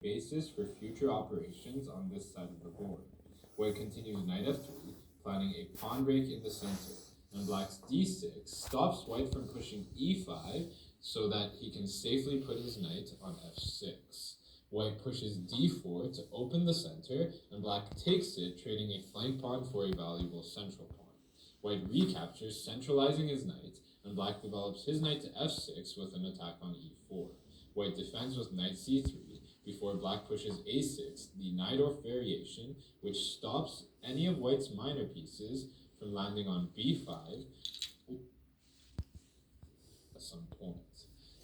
basis for future operations on this side of the board. White continues knight f3, planning a pawn break in the center, and black's d6 stops white from pushing e5 so that he can safely put his knight on f6. White pushes d4 to open the center, and black takes it, trading a flank pawn for a valuable central pawn. White recaptures, centralizing his knight, and black develops his knight to f6 with an attack on e4. White defends with knight c3 before black pushes a6, the Najdorf variation, which stops any of white's minor pieces from landing on b5 at some point.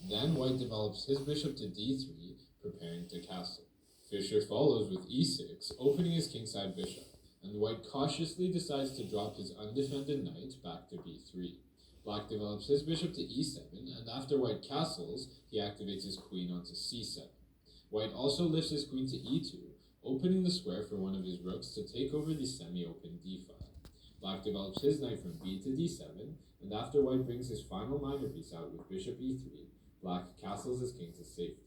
Then white develops his bishop to d3, preparing to castle. Fischer follows with e6, opening his kingside bishop, and white cautiously decides to drop his undefended knight back to b3. Black develops his bishop to e7, and after white castles, he activates his queen onto c7. White also lifts his queen to e2, opening the square for one of his rooks to take over the semi-open d5. Black develops his knight from b to d7, and after white brings his final minor piece out with bishop e3, black castles his king to safety.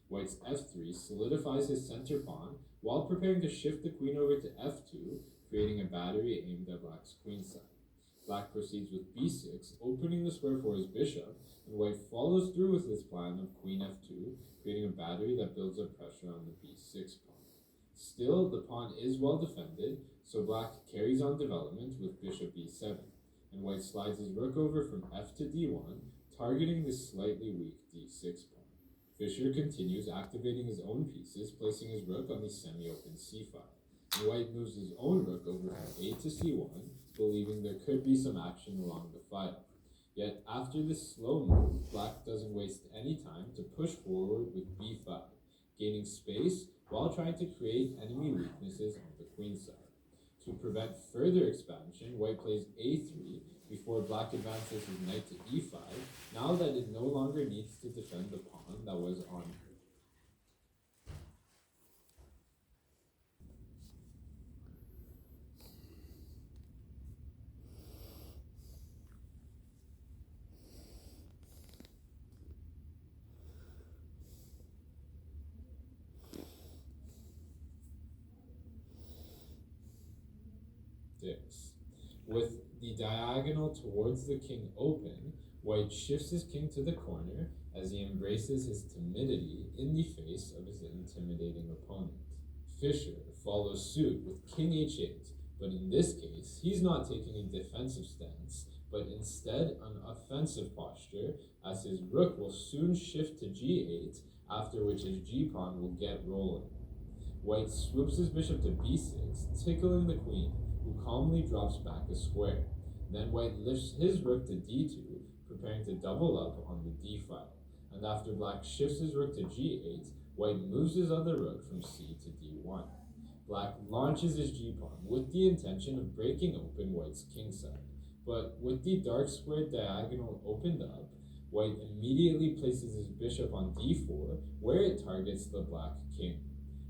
White's f3 solidifies his center pawn while preparing to shift the queen over to f2, creating a battery aimed at black's queen side. Black proceeds with b6, opening the square for his bishop, and white follows through with his plan of queen f2, creating a battery that builds up pressure on the b6 pawn. Still, the pawn is well defended, so black carries on development with bishop e7, and white slides his rook over from f to d1, targeting the slightly weak d6 pawn. Fischer continues activating his own pieces, placing his rook on the semi-open c5. And white moves his own rook over from a to c1, believing there could be some action along the file. Yet after this slow move, black doesn't waste any time to push forward with b5, gaining space while trying to create enemy weaknesses on the queen side. To prevent further expansion, white plays a3 before black advances his knight to e5, now that it no longer needs to defend the pawn that was on six. With the diagonal towards the king open, white shifts his king to the corner as he embraces his timidity in the face of his intimidating opponent. Fischer follows suit with king h8, but in this case, he's not taking a defensive stance, but instead an offensive posture, as his rook will soon shift to g8, after which his g-pawn will get rolling. White swoops his bishop to b6, tickling the queen, who calmly drops back a square. Then white lifts his rook to d2, preparing to double up on the d file. And after black shifts his rook to g8, white moves his other rook from c to d1. Black launches his g-pawn with the intention of breaking open white's kingside. But with the dark squared diagonal opened up, white immediately places his bishop on d4, where it targets the black king.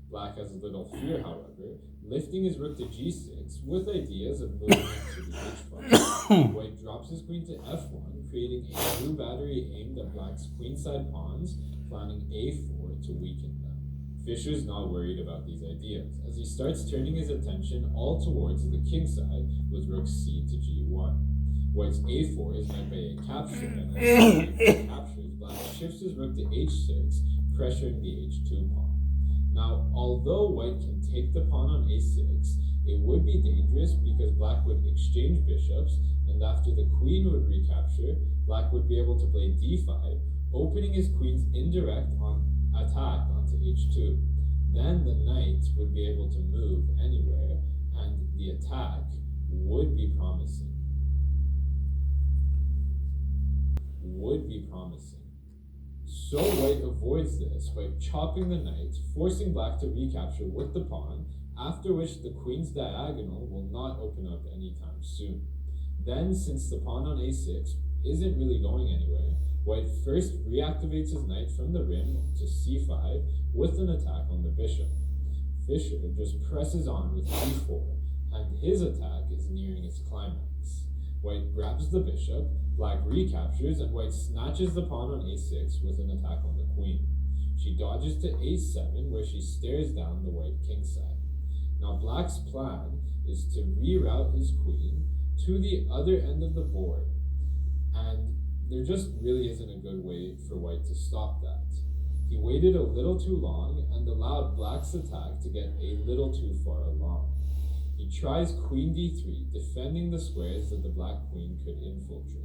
Black has little fear, however, lifting his rook to g6 with ideas of moving it to the h5. White drops his queen to f1, creating a new battery aimed at black's queenside pawns, planning a4 to weaken them. Fischer's not worried about these ideas, as he starts turning his attention all towards the king side with rook c to g1. White's a4 is met by a capture, and as white captures, black shifts his rook to h6, pressuring the h2 pawn. Now, although white can take the pawn on a6, it would be dangerous because black would exchange bishops, and after the queen would recapture, black would be able to play d5, opening his queen's indirect attack onto h2. Then the knight would be able to move anywhere, and the attack would be promising. So white avoids this by chopping the knight, forcing black to recapture with the pawn, after which the queen's diagonal will not open up anytime soon. Then, since the pawn on a6 isn't really going anywhere, white first reactivates his knight from the rim to c5 with an attack on the bishop. Fischer just presses on with e4, and his attack is nearing its climax. White grabs the bishop, black recaptures, and white snatches the pawn on a6 with an attack on the queen. She dodges to a7, where she stares down the white king side. Now black's plan is to reroute his queen to the other end of the board, and there just really isn't a good way for white to stop that. He waited a little too long and allowed black's attack to get a little too far along. He tries queen d3, defending the squares that the black queen could infiltrate.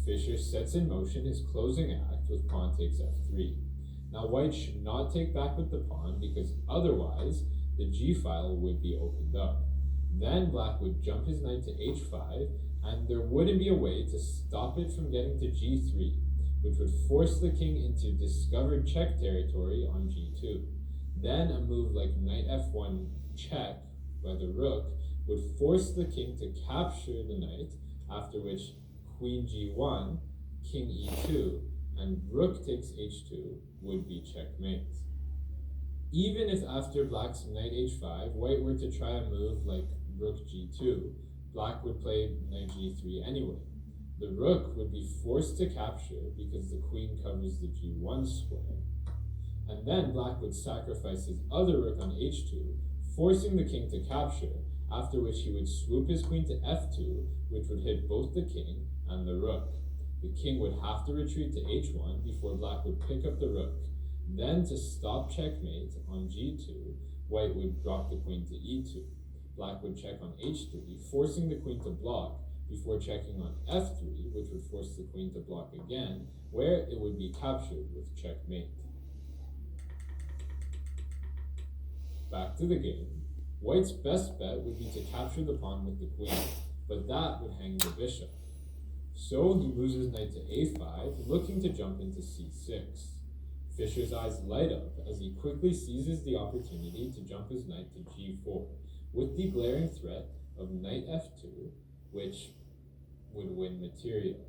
Fischer sets in motion his closing act with pawn takes f3. Now white should not take back with the pawn, because otherwise the g file would be opened up. Then black would jump his knight to h5, and there wouldn't be a way to stop it from getting to g3, which would force the king into discovered check territory on g2. Then a move like knight f1 check by the rook would force the king to capture the knight, after which queen g1, king e2, and rook takes h2 would be checkmate. Even if after black's knight h5, white were to try a move like rook g2, black would play knight g3 anyway. The rook would be forced to capture because the queen covers the g1 square, and then black would sacrifice his other rook on h2, forcing the king to capture, after which he would swoop his queen to f2, which would hit both the king and the rook. The king would have to retreat to h1 before black would pick up the rook. Then, to stop checkmate on g2, white would drop the queen to e2. Black would check on h3, forcing the queen to block, before checking on f3, which would force the queen to block again, where it would be captured with checkmate. Back to the game. White's best bet would be to capture the pawn with the queen, but that would hang the bishop. So he moves his knight to a5, looking to jump into c6. Fischer's eyes light up as he quickly seizes the opportunity to jump his knight to g4, with the glaring threat of knight f2, which would win material.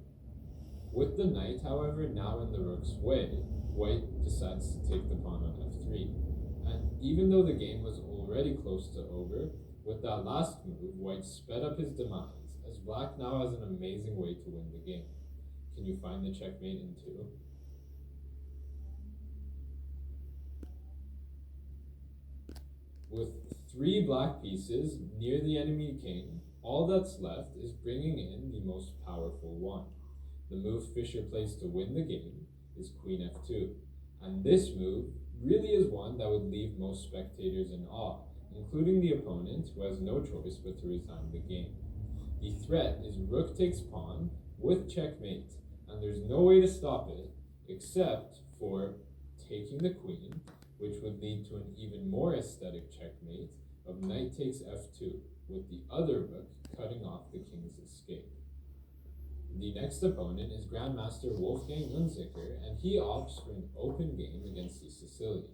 With the knight, however, now in the rook's way, white decides to take the pawn on f3. And even though the game was already close to over, with that last move, white sped up his demise, as black now has an amazing way to win the game. Can you find the checkmate in 2? With 3 black pieces near the enemy king, all that's left is bringing in the most powerful one. The move Fischer plays to win the game is queen f2, and this move really is one that would leave most spectators in awe, including the opponent, who has no choice but to resign the game. The threat is rook takes pawn with checkmate, and there's no way to stop it except for taking the queen, which would lead to an even more aesthetic checkmate of knight takes f2, with the other rook cutting off the king's escape. The next opponent is Grandmaster Wolfgang Unzicker, and he opts for an open game against the Sicilian.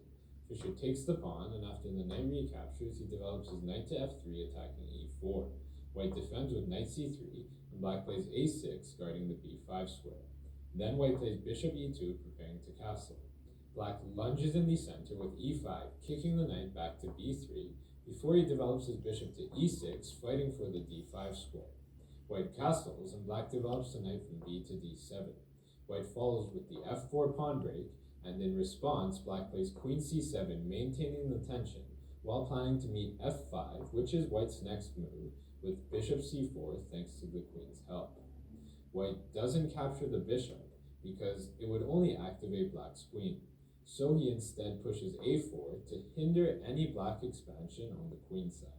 Fischer takes the pawn, and after the knight recaptures, he develops his knight to f3, attacking e4. White defends with knight c3, and black plays a6, guarding the b5 square. Then white plays bishop e2, preparing to castle. Black lunges in the center with e5, kicking the knight back to b3, before he develops his bishop to e6, fighting for the d5 square. White castles, and black develops the knight from b to d7. White follows with the f4 pawn break, and in response, black plays queen c7, maintaining the tension, while planning to meet f5, which is white's next move, with bishop c4 thanks to the queen's help. White doesn't capture the bishop, because it would only activate black's queen, so he instead pushes a4 to hinder any black expansion on the queen side.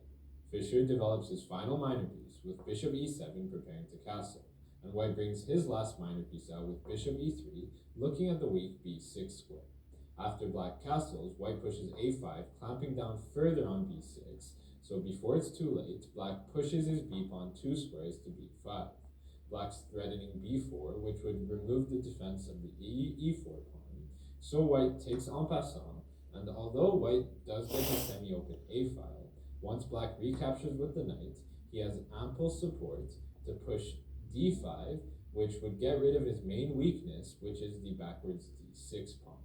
Fischer develops his final minor piece with bishop e7 preparing to castle, and white brings his last minor piece out with bishop e3 looking at the weak b6 square. After black castles, white pushes a5, clamping down further on b6, so before it's too late, black pushes his b-pawn 2 squares to b5. Black's threatening b4, which would remove the defense of the e4 pawn, so white takes en passant, and although white does get a semi-open a-file, once black recaptures with the knight, he has ample support to push d5, which would get rid of his main weakness, which is the backwards d6 pawn.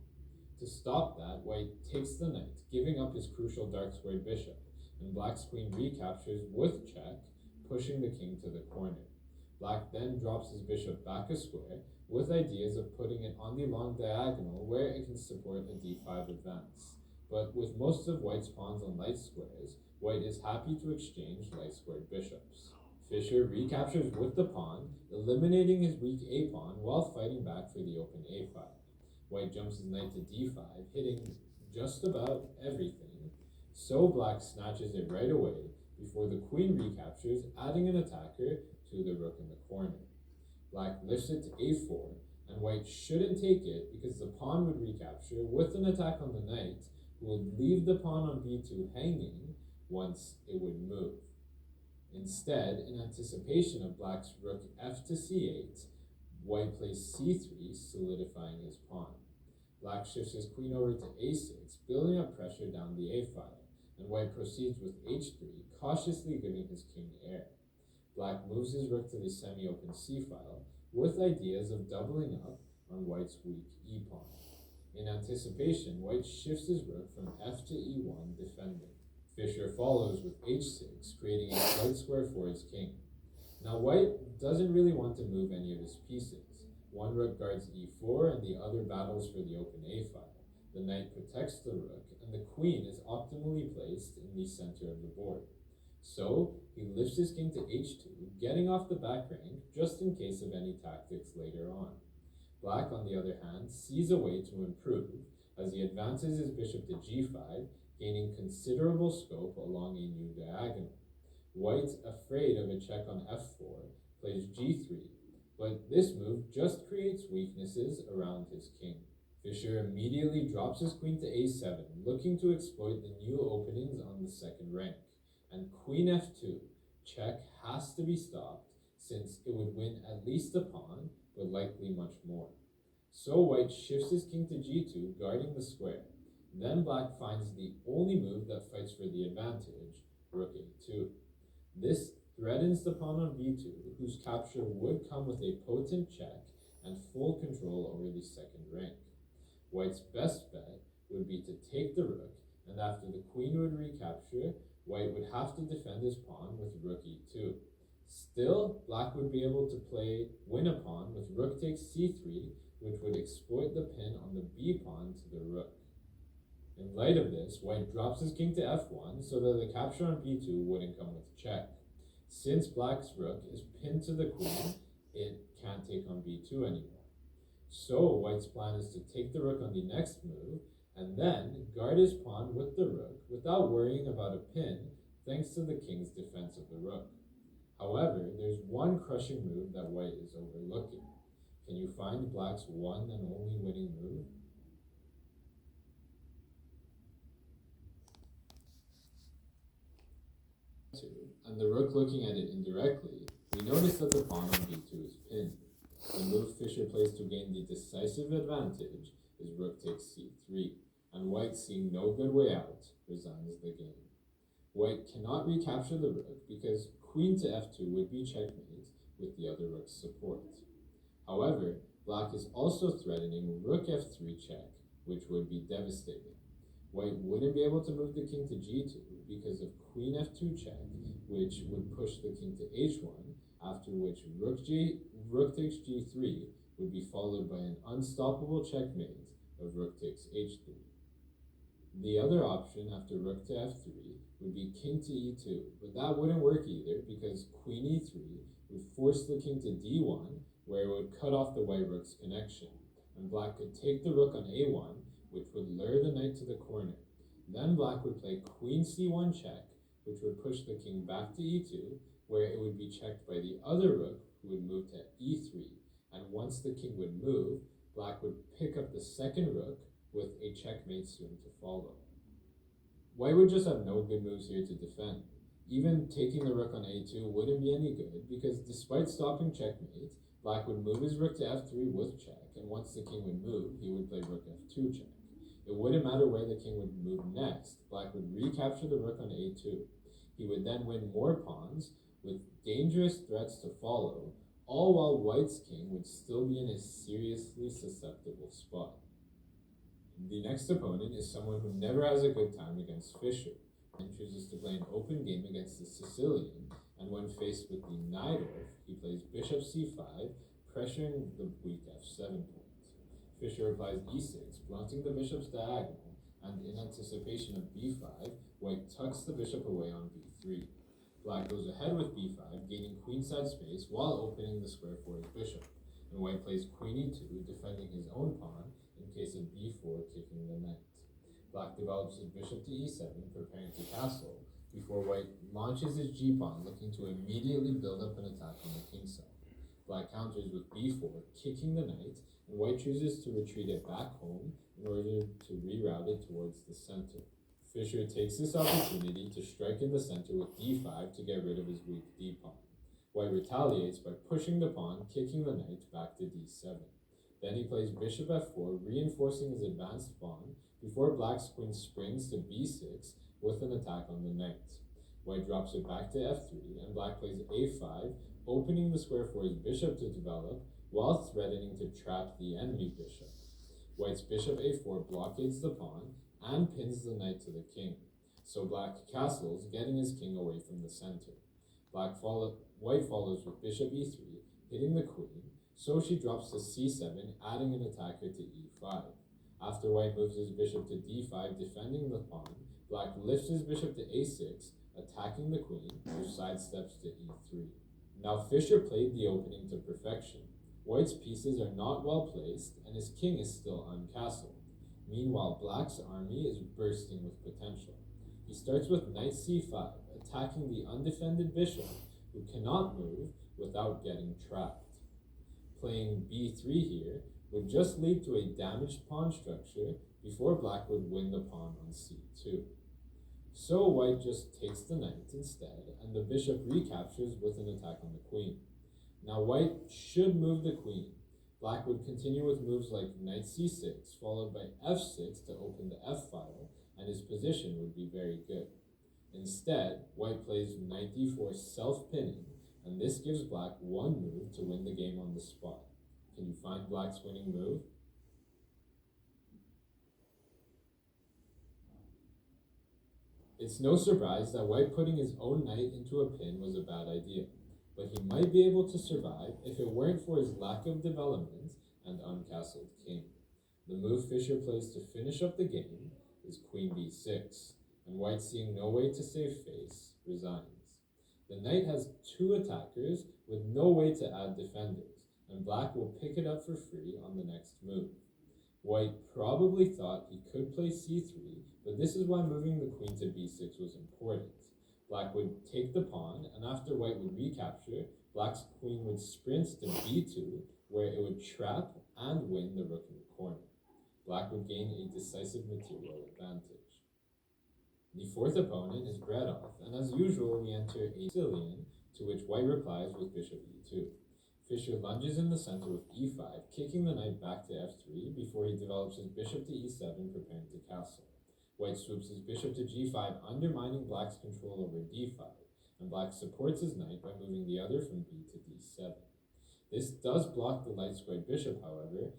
To stop that, white takes the knight, giving up his crucial dark squared bishop, and black's queen recaptures with check, pushing the king to the corner. Black then drops his bishop back a square, with ideas of putting it on the long diagonal where it can support a d5 advance. But with most of white's pawns on light squares, white is happy to exchange light-squared bishops. Fischer recaptures with the pawn, eliminating his weak a-pawn while fighting back for the open a file. White jumps his knight to d5, hitting just about everything, so black snatches it right away before the queen recaptures, adding an attacker to the rook in the corner. Black lifts it to a4, and white shouldn't take it because the pawn would recapture with an attack on the knight, who would leave the pawn on b2 hanging once it would move. Instead, in anticipation of black's rook f to c8, white plays c3, solidifying his pawn. Black shifts his queen over to a6, building up pressure down the a file, and white proceeds with h3, cautiously giving his king air. Black moves his rook to the semi-open c file, with ideas of doubling up on white's weak e-pawn. In anticipation, white shifts his rook from f to e1, defending. Fischer follows with h6, creating a slight square for his king. Now white doesn't really want to move any of his pieces. One rook guards e4 and the other battles for the open a file. The knight protects the rook, and the queen is optimally placed in the center of the board. So he lifts his king to h2, getting off the back rank just in case of any tactics later on. Black, on the other hand, sees a way to improve as he advances his bishop to g5, gaining considerable scope along a new diagonal. White, afraid of a check on f4, plays g3, but this move just creates weaknesses around his king. Fischer immediately drops his queen to a7, looking to exploit the new openings on the second rank, and queen f2, check has to be stopped since it would win at least a pawn, but likely much more. So white shifts his king to g2, guarding the square. Then black finds the only move that fights for the advantage, rook a2. This threatens the pawn on b2, whose capture would come with a potent check and full control over the second rank. White's best bet would be to take the rook, and after the queen would recapture, white would have to defend his pawn with rook e2. Still, black would be able to win a pawn with rook takes c3, which would exploit the pin on the b pawn to the rook. In light of this, white drops his king to f1 so that the capture on b2 wouldn't come with check. Since black's rook is pinned to the queen, it can't take on b2 anymore. So white's plan is to take the rook on the next move, and then guard his pawn with the rook without worrying about a pin thanks to the king's defense of the rook. However, there's one crushing move that white is overlooking. Can you find black's one and only winning move? And the rook looking at it indirectly, we notice that the pawn on b2 is pinned. The move Fischer plays to gain the decisive advantage is rook takes c3, and white, seeing no good way out, resigns the game. White cannot recapture the rook because queen to f2 would be checkmate with the other rook's support. However, black is also threatening rook f3 check, which would be devastating. White wouldn't be able to move the king to g2 because of queen f2 check, which would push the king to h1, after which rook takes g3 would be followed by an unstoppable checkmate of rook takes h3. The other option after rook to f3 would be king to e2, but that wouldn't work either because queen e3 would force the king to d1, where it would cut off the white rook's connection, and black could take the rook on a1, which would lure the knight to the corner. Then black would play queen c1 check, which would push the king back to e2, where it would be checked by the other rook, who would move to e3, and once the king would move, black would pick up the second rook, with a checkmate soon to follow. White would just have no good moves here to defend. Even taking the rook on a2 wouldn't be any good, because despite stopping checkmate, black would move his rook to f3 with check, and once the king would move, he would play rook f2 check. It wouldn't matter where the king would move next, black would recapture the rook on a2. He would then win more pawns, with dangerous threats to follow, all while white's king would still be in a seriously susceptible spot. The next opponent is someone who never has a good time against Fischer, and chooses to play an open game against the Sicilian, and when faced with the Najdorf, he plays bishop c5, pressuring the weak f7 pawn. Fischer replies e6, blunting the bishop's diagonal, and in anticipation of b5, white tucks the bishop away on b3. Black goes ahead with b5, gaining queenside space while opening the square for his bishop, and white plays queen e2, defending his own pawn in case of b4 kicking the knight. Black develops his bishop to e7, preparing to castle, before white launches his g-pawn, looking to immediately build up an attack on the king side. Black counters with b4, kicking the knight, and white chooses to retreat it back home in order to reroute it towards the center. Fischer takes this opportunity to strike in the center with d5 to get rid of his weak d-pawn. White retaliates by pushing the pawn, kicking the knight back to d7. Then he plays bishop f4, reinforcing his advanced pawn, before black's queen springs to b6 with an attack on the knight. White drops it back to f3, and black plays a5, opening the square for his bishop to develop, while threatening to trap the enemy bishop. White's bishop a4 blockades the pawn, and pins the knight to the king. So black castles, getting his king away from the center. White follows with bishop e3, hitting the queen, so she drops to c7, adding an attacker to e5. After white moves his bishop to d5, defending the pawn, black lifts his bishop to a6, attacking the queen, who sidesteps to e3. Now Fischer played the opening to perfection. White's pieces are not well placed, and his king is still uncastled. Meanwhile, black's army is bursting with potential. He starts with knight c5, attacking the undefended bishop, who cannot move without getting trapped. Playing b3 here would just lead to a damaged pawn structure before black would win the pawn on c2. So white just takes the knight instead, and the bishop recaptures with an attack on the queen. Now white should move the queen. Black would continue with moves like knight c6, followed by f6 to open the f-file, and his position would be very good. Instead, white plays knight d4 self-pinning, and this gives black one move to win the game on the spot. Can you find black's winning move? It's no surprise that white putting his own knight into a pin was a bad idea, but he might be able to survive if it weren't for his lack of development and uncastled king. The move Fischer plays to finish up the game is queen b6, and white, seeing no way to save face, resigns. The knight has two attackers with no way to add defenders, and black will pick it up for free on the next move. White probably thought he could play c3, but this is why moving the queen to b6 was important. Black would take the pawn, and after white would recapture, black's queen would sprint to b2, where it would trap and win the rook in the corner. Black would gain a decisive material advantage. The fourth opponent is Bredov, and as usual we enter a Sicilian, to which white replies with bishop e2. Fischer lunges in the center with e5, kicking the knight back to f3 before he develops his bishop to e7, preparing to castle. White swoops his bishop to g5, undermining black's control over d5, and black supports his knight by moving the other from b to d7. This does block the light-squared bishop, however,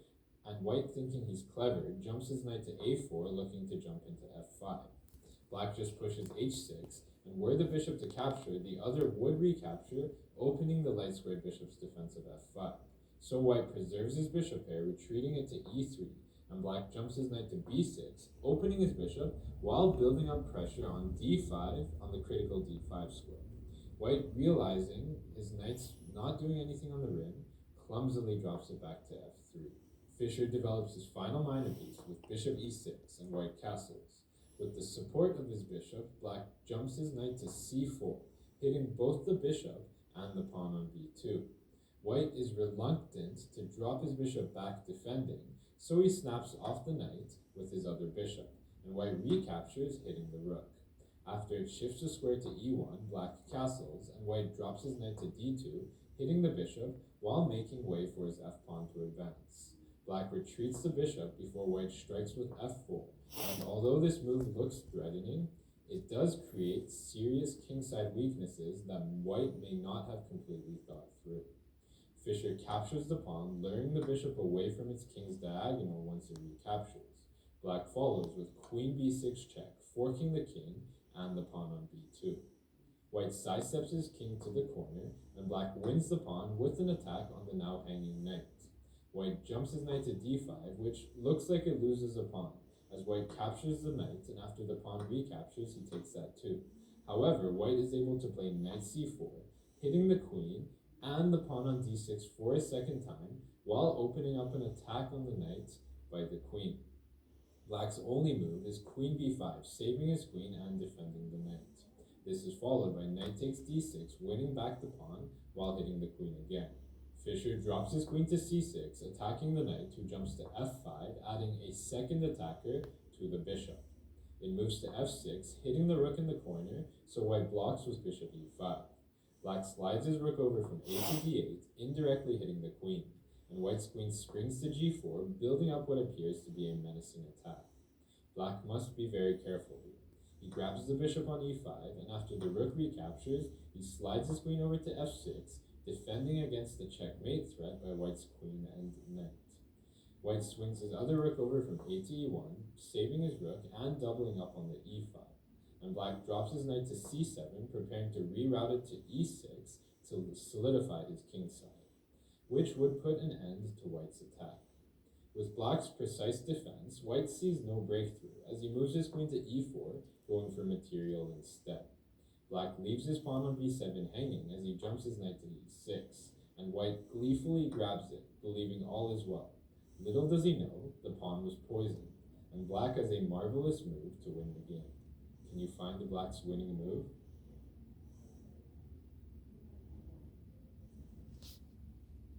and white, thinking he's clever, jumps his knight to a4, looking to jump into f5. Black just pushes h6, and were the bishop to capture, the other would recapture, opening the light-squared bishop's defense of f5. So white preserves his bishop pair, retreating it to e3, and black jumps his knight to b6, opening his bishop while building up pressure on d5 on the critical d5 square. White, realizing his knight's not doing anything on the rim, clumsily drops it back to f3. Fischer develops his final minor piece with bishop e6, and white castles. With the support of his bishop, black jumps his knight to c4, hitting both the bishop and the pawn on b2. White is reluctant to drop his bishop back defending, so he snaps off the knight with his other bishop, and white recaptures, hitting the rook. After it shifts the square to e1, black castles, and white drops his knight to d2, hitting the bishop while making way for his f-pawn to advance. Black retreats the bishop before white strikes with f4, and although this move looks threatening, it does create serious kingside weaknesses that white may not have completely thought through. Fischer captures the pawn, luring the bishop away from its king's diagonal once it recaptures. Black follows with queen b6 check, forking the king and the pawn on b2. White sidesteps his king to the corner, and black wins the pawn with an attack on the now hanging knight. White jumps his knight to d5, which looks like it loses a pawn, as white captures the knight, and after the pawn recaptures, he takes that too. However, white is able to play knight c4, hitting the queen and the pawn on d6 for a second time, while opening up an attack on the knight by the queen. Black's only move is queen b5, saving his queen and defending the knight. This is followed by knight takes d6, winning back the pawn while hitting the queen again. Fischer drops his queen to c6, attacking the knight, who jumps to f5, adding a second attacker to the bishop. It moves to f6, hitting the rook in the corner, so white blocks with bishop e5. Black slides his rook over from a to d8, indirectly hitting the queen, and white's queen springs to g4, building up what appears to be a menacing attack. Black must be very careful here. He grabs the bishop on e5, and after the rook recaptures, he slides his queen over to f6, defending against the checkmate threat by white's queen and knight. White swings his other rook over from a to e1, saving his rook and doubling up on the e5. And black drops his knight to c7, preparing to reroute it to e6 to solidify his kingside, which would put an end to white's attack. With black's precise defense, white sees no breakthrough, as he moves his queen to e4, going for material instead. Black leaves his pawn on b7 hanging as he jumps his knight to e6, and white gleefully grabs it, believing all is well. Little does he know, the pawn was poisoned, and black has a marvelous move to win the game. Can you find the black's winning move?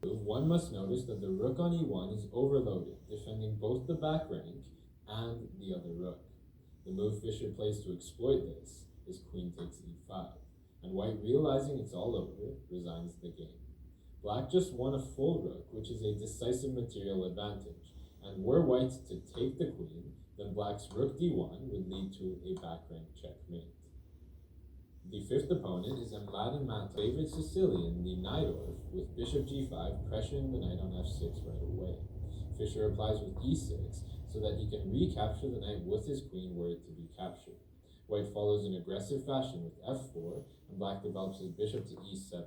One must notice that the rook on e1 is overloaded, defending both the back rank and the other rook. The move Fischer plays to exploit this is queen takes e5, and white, realizing it's all over, resigns the game. Black just won a full rook, which is a decisive material advantage, and were white to take the queen, then black's rook d1 would lead to a back rank checkmate. The fifth opponent is Mladen Matović, favorite Sicilian, the Najdorf, with bishop g5 pressuring the knight on f6 right away. Fischer replies with e6 so that he can recapture the knight with his queen were it to be captured. White follows in aggressive fashion with f4, and black develops his bishop to e7.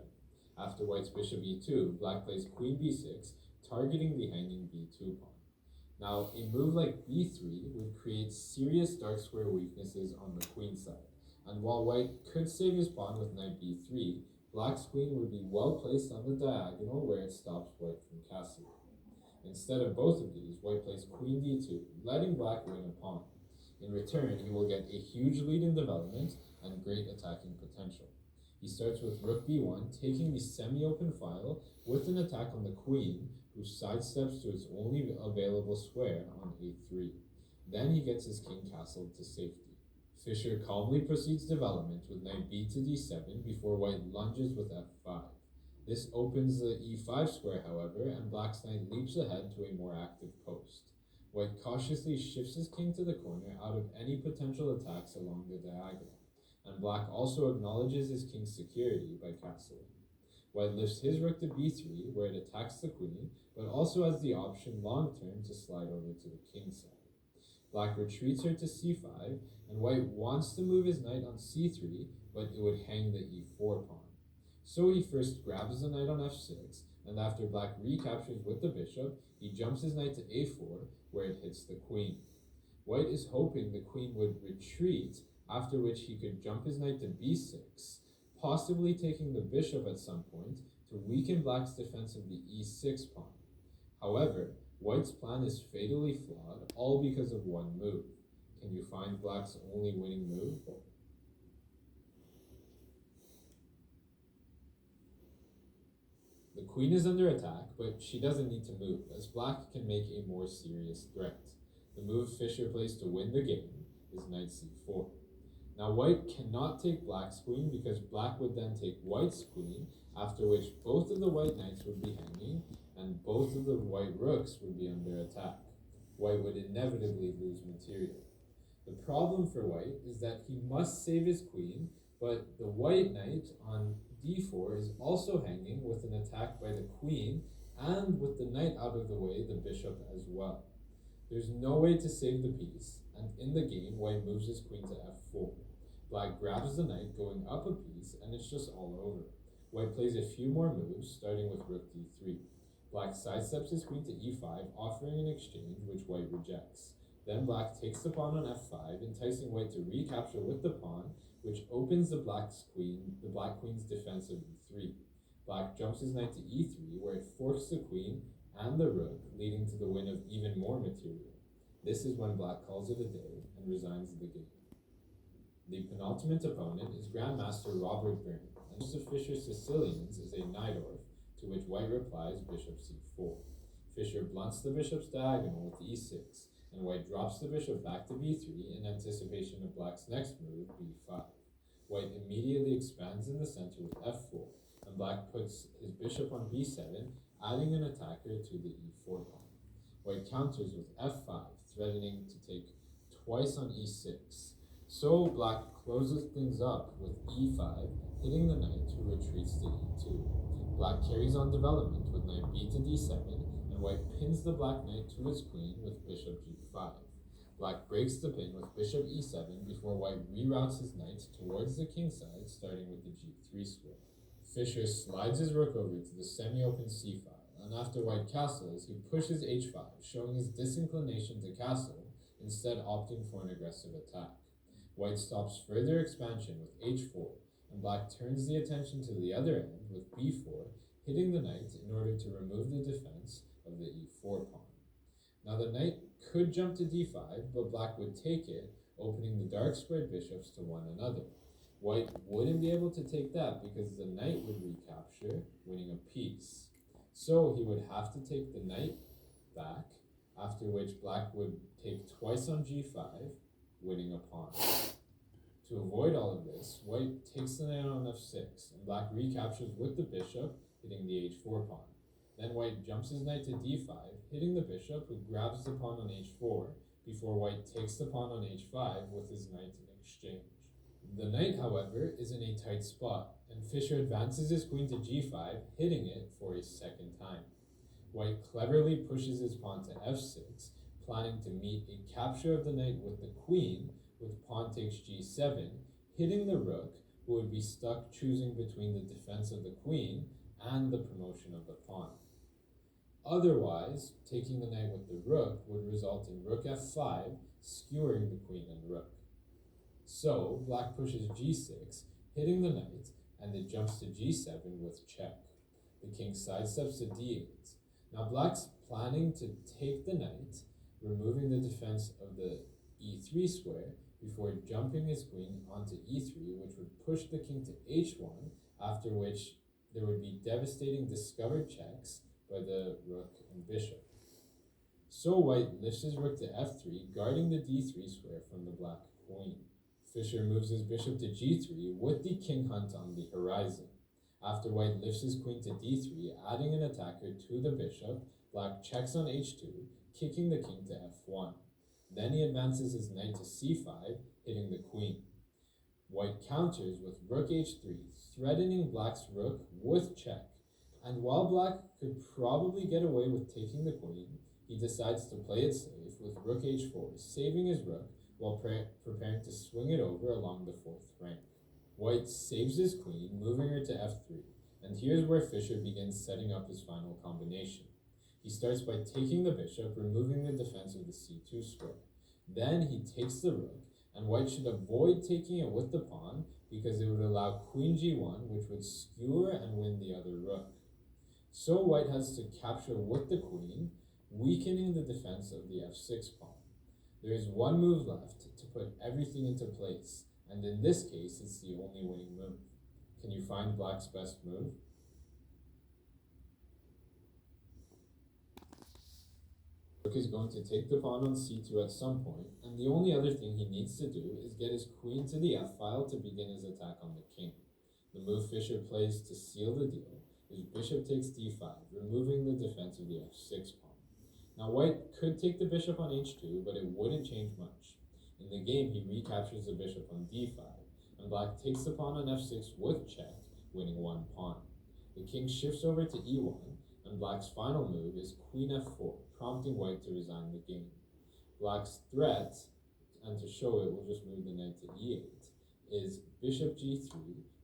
After white's bishop e2, black plays queen b6, targeting the hanging b2 pawn. Now, a move like b3 would create serious dark square weaknesses on the queen side, and while white could save his pawn with knight b3, black's queen would be well placed on the diagonal where it stops white from castling. Instead of both of these, white plays queen d2, letting black win a pawn. In return, he will get a huge lead in development and great attacking potential. He starts with rook b1, taking the semi-open file with an attack on the queen, who sidesteps to its only available square on a3. Then he gets his king castled to safety. Fischer calmly proceeds development with knight b to d7 before white lunges with f5. This opens the e5 square, however, and black's knight leaps ahead to a more active post. White cautiously shifts his king to the corner out of any potential attacks along the diagonal, and black also acknowledges his king's security by castling. White lifts his rook to b3, where it attacks the queen, but also has the option long-term to slide over to the king's side. Black retreats her to c5, and white wants to move his knight on c3, but it would hang the e4 pawn. So he first grabs the knight on f6, and after black recaptures with the bishop, he jumps his knight to a4, where it hits the queen. White is hoping the queen would retreat, after which he could jump his knight to b6, possibly taking the bishop at some point to weaken black's defense of the e6 pawn. However, white's plan is fatally flawed, all because of one move. Can you find black's only winning move? The queen is under attack, but she doesn't need to move, as black can make a more serious threat. The move Fischer plays to win the game is knight c4. Now white cannot take black's queen because black would then take white's queen, after which both of the white knights would be hanging and both of the white rooks would be under attack. White would inevitably lose material. The problem for white is that he must save his queen, but the white knight on d4 is also hanging with an attack by the queen, and with the knight out of the way, the bishop as well. There's no way to save the piece, and in the game, white moves his queen to f4. Black grabs the knight, going up a piece, and it's just all over. White plays a few more moves, starting with rook d3. Black sidesteps his queen to e5, offering an exchange, which white rejects. Then black takes the pawn on f5, enticing white to recapture with the pawn, which opens the black queen's defense of e3. Black jumps his knight to e3, where it forks the queen and the rook, leading to the win of even more material. This is when black calls it a day and resigns the game. The penultimate opponent is Grandmaster Robert Byrne, and Joseph Fischer's Sicilians is a Najdorf, to which white replies bishop c4. Fischer blunts the bishop's diagonal with e6, and white drops the bishop back to b3 in anticipation of black's next move, b5. White immediately expands in the center with f4, and black puts his bishop on b7, adding an attacker to the e4 pawn. White counters with f5, threatening to take twice on e6. So black closes things up with e5, hitting the knight, who retreats to e2. Black carries on development with knight b to d7, and white pins the black knight to his queen with bishop g5. Black breaks the pin with bishop e7 before white reroutes his knight towards the king side, starting with the g3 square. Fischer slides his rook over to the semi-open c-file, and after white castles, he pushes h5, showing his disinclination to castle, instead opting for an aggressive attack. White stops further expansion with h4, and black turns the attention to the other end with b4, hitting the knight in order to remove the defense of the e4 pawn. Now the knight could jump to d5, but black would take it, opening the dark squared bishops to one another. White wouldn't be able to take that because the knight would recapture, winning a piece. So he would have to take the knight back, after which black would take twice on g5, winning a pawn. To avoid all of this, white takes the knight on f6, and black recaptures with the bishop, hitting the h4 pawn. Then white jumps his knight to d5, hitting the bishop, who grabs the pawn on h4, before white takes the pawn on h5 with his knight in exchange. The knight, however, is in a tight spot, and Fischer advances his queen to g5, hitting it for a second time. White cleverly pushes his pawn to f6, planning to meet a capture of the knight with the queen, with pawn takes g7, hitting the rook, who would be stuck choosing between the defense of the queen and the promotion of the pawn. Otherwise, taking the knight with the rook would result in rook f5, skewering the queen and rook. So, black pushes g6, hitting the knight, and it jumps to g7 with check. The king sidesteps to d8. Now black's planning to take the knight, removing the defense of the e3 square, before jumping his queen onto e3, which would push the king to h1, after which there would be devastating discovered checks by the rook and bishop. So white lifts his rook to f3, guarding the d3 square from the black queen. Fischer moves his bishop to g3 with the king hunt on the horizon. After white lifts his queen to d3, adding an attacker to the bishop, black checks on h2, kicking the king to f1. Then he advances his knight to c5, hitting the queen. White counters with rook h3, threatening black's rook with check. And while black could probably get away with taking the queen, he decides to play it safe with rook h4, saving his rook while preparing to swing it over along the fourth rank. White saves his queen, moving her to f3, and here's where Fischer begins setting up his final combination. He starts by taking the bishop, removing the defense of the c2 square. Then he takes the rook, and white should avoid taking it with the pawn because it would allow queen g1, which would skewer and win the other rook. So white has to capture with the queen, weakening the defense of the f6 pawn. There is one move left to put everything into place, and in this case, it's the only winning move. Can you find black's best move? Rook is going to take the pawn on c2 at some point, and the only other thing he needs to do is get his queen to the f-file to begin his attack on the king. The move Fischer plays to seal the deal is bishop takes d5, removing the defense of the f6 pawn. Now white could take the bishop on h2, but it wouldn't change much. In the game, he recaptures the bishop on d5, and black takes the pawn on f6 with check, winning one pawn. The king shifts over to e1, and black's final move is queen f4, prompting white to resign the game. Black's threat, and to show it, will just move the knight to e8, is bishop g3,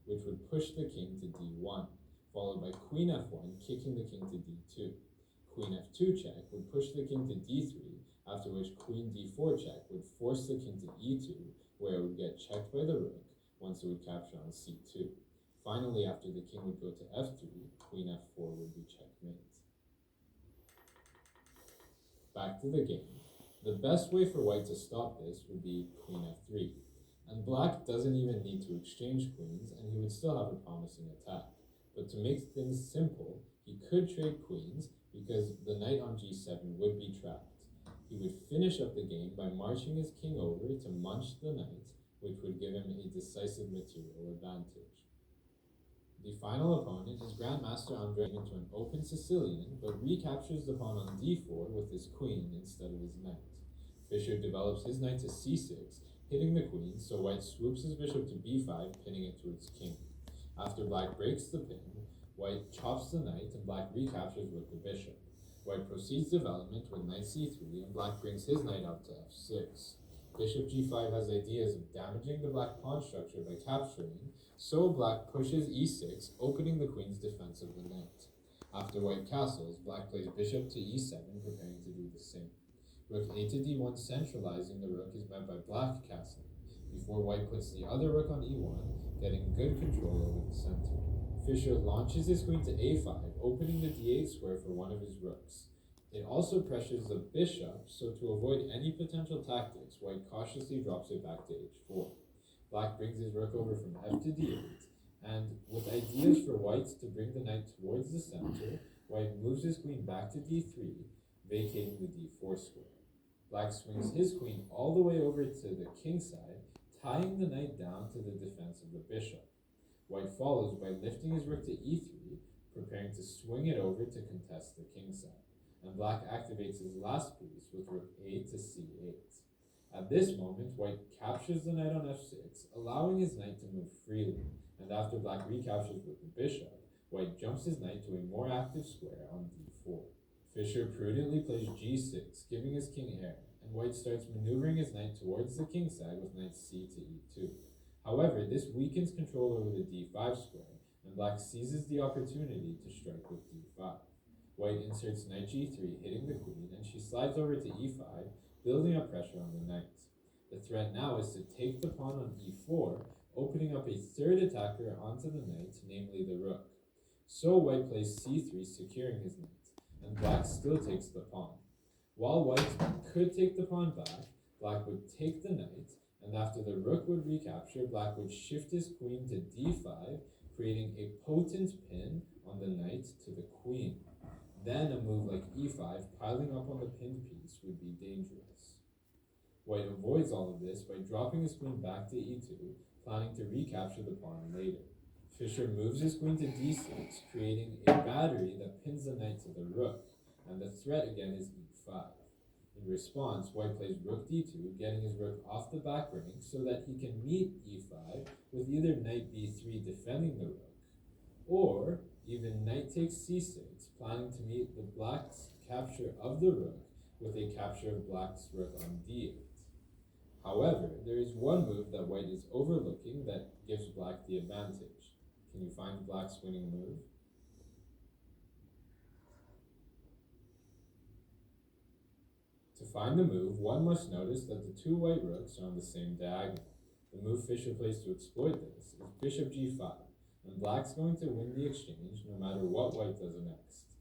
which would push the king to d1, followed by queen f1, kicking the king to d2. Queen f2 check would push the king to d3, after which queen d4 check would force the king to e2, where it would get checked by the rook once it would capture on c2. Finally, after the king would go to f3, queen f4 would be checkmate. Back to the game. The best way for white to stop this would be queen f3, and black doesn't even need to exchange queens, and he would still have a promising attack. But to make things simple, he could trade queens because the knight on g7 would be trapped. He would finish up the game by marching his king over to munch the knight, which would give him a decisive material advantage. The final opponent is Grandmaster Andre into an open Sicilian, but recaptures the pawn on d4 with his queen instead of his knight. Fischer develops his knight to c6, hitting the queen, so white swoops his bishop to b5, pinning it to its king. After black breaks the pin, white chops the knight and black recaptures with the bishop. White proceeds development with knight c3, and black brings his knight up to f6. Bishop g5 has ideas of damaging the black pawn structure by capturing, so black pushes e6, opening the queen's defense of the knight. After white castles, black plays bishop to e7, preparing to do the same. Rook a to d1, centralizing the rook, is met by black castling, before white puts the other rook on e1, getting good control over the center. Fischer launches his queen to a5, opening the d8 square for one of his rooks. It also pressures the bishop, so to avoid any potential tactics, white cautiously drops it back to h4. Black brings his rook over from f to d8, and with ideas for white to bring the knight towards the center, white moves his queen back to d3, vacating the d4 square. Black swings his queen all the way over to the king side, tying the knight down to the defense of the bishop. White follows by lifting his rook to e3, preparing to swing it over to contest the king side, and black activates his last piece with rook a to c8. At this moment, white captures the knight on f6, allowing his knight to move freely, and after black recaptures with the bishop, white jumps his knight to a more active square on d4. Fischer prudently plays g6, giving his king air, and white starts maneuvering his knight towards the king side with knight c to e2. However, this weakens control over the d5 square, and black seizes the opportunity to strike with d5. White inserts knight g3, hitting the queen, and she slides over to e5, building up pressure on the knight. The threat now is to take the pawn on e4, opening up a third attacker onto the knight, namely the rook. So white plays c3, securing his knight, and black still takes the pawn. While white could take the pawn back, black would take the knight, and after the rook would recapture, black would shift his queen to d5, creating a potent pin on the knight to the queen. Then a move like e5, piling up on the pinned piece, would be dangerous. White avoids all of this by dropping his queen back to e2, planning to recapture the pawn later. Fischer moves his queen to d6, creating a battery that pins the knight to the rook, and the threat again is e5. In response, white plays rook d2, getting his rook off the back rank so that he can meet e5 with either knight b3 defending the rook, or even knight takes c6, planning to meet the black's capture of the rook with a capture of black's rook on d8. However, there is one move that white is overlooking that gives black the advantage. Can you find black's winning move? To find the move, one must notice that the two white rooks are on the same diagonal. The move Fischer plays to exploit this is bishop g5, and black's going to win the exchange no matter what white does next.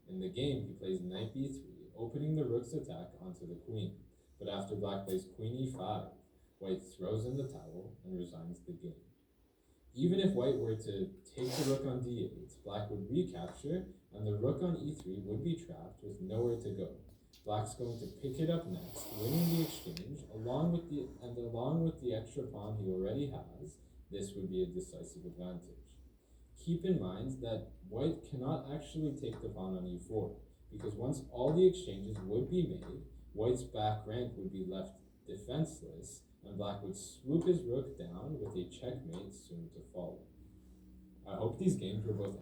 In the game, he plays knight b3, opening the rook's attack onto the queen, but after black plays queen e5, white throws in the towel and resigns the game. Even if white were to take the rook on d8, black would recapture, and the rook on e3 would be trapped with nowhere to go. Black's going to pick it up next, winning the exchange, along with the extra pawn he already has. This would be a decisive advantage. Keep in mind that white cannot actually take the pawn on e4, because once all the exchanges would be made, white's back rank would be left defenseless, and black would swoop his rook down with a checkmate soon to follow. I hope these games were both